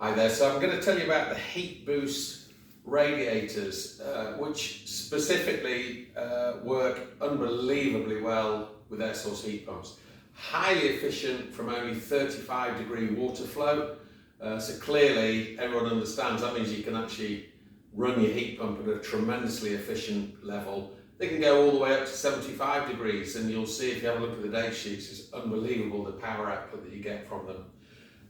Hi there, so I'm going to tell you about the HeatBoost Radiators, which specifically work unbelievably well with air source heat pumps. Highly efficient from only 35-degree water flow, so clearly everyone understands that means you can actually run your heat pump at a tremendously efficient level. They can go all the way up to 75 degrees, and you'll see if you have a look at the data sheets, it's unbelievable the power output that you get from them.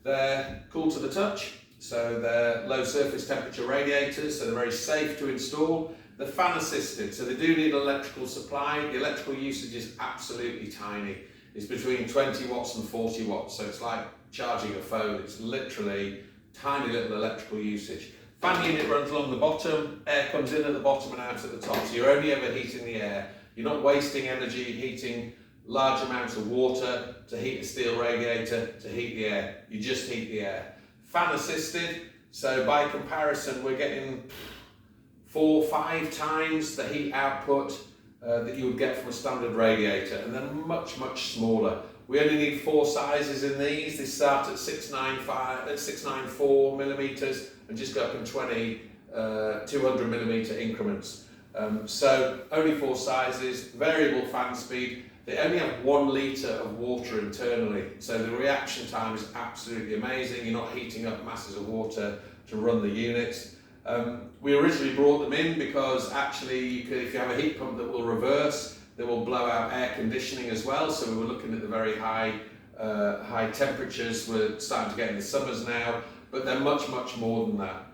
They're cool to the touch, so they're low surface temperature radiators, so they're very safe to install. They're fan assisted, so they do need electrical supply. The electrical usage is absolutely tiny. It's between 20 watts and 40 watts, so it's like charging a phone. It's literally tiny little electrical usage. Fan unit runs along the bottom, air comes in at the bottom and out at the top, so you're only ever heating the air. You're not wasting energy heating large amounts of water to heat a steel radiator to heat the air. You just heat the air. Fan assisted, so by comparison we're getting 4 or 5 times the heat output that you would get from a standard radiator, and they're much smaller. We only need 4 sizes in these. They start at 694 millimeters and just go up in 200 millimeter increments. So only 4 sizes, variable fan speed. They only have 1 litre of water internally, so the reaction time is absolutely amazing. You're not heating up masses of water to run the units. We originally brought them in because actually if you have a heat pump that will reverse, they will blow out air conditioning as well, so we were looking at the very high temperatures we're starting to get in the summers now, but they're much more than that.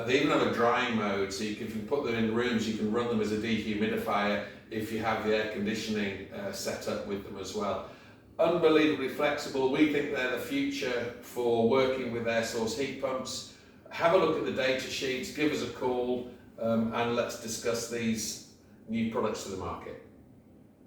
They even have a drying mode, so if you put them in rooms, you can run them as a dehumidifier if you have the air conditioning set up with them as well. Unbelievably flexible. We think they're the future for working with air source heat pumps. Have a look at the data sheets, give us a call, and let's discuss these new products to the market.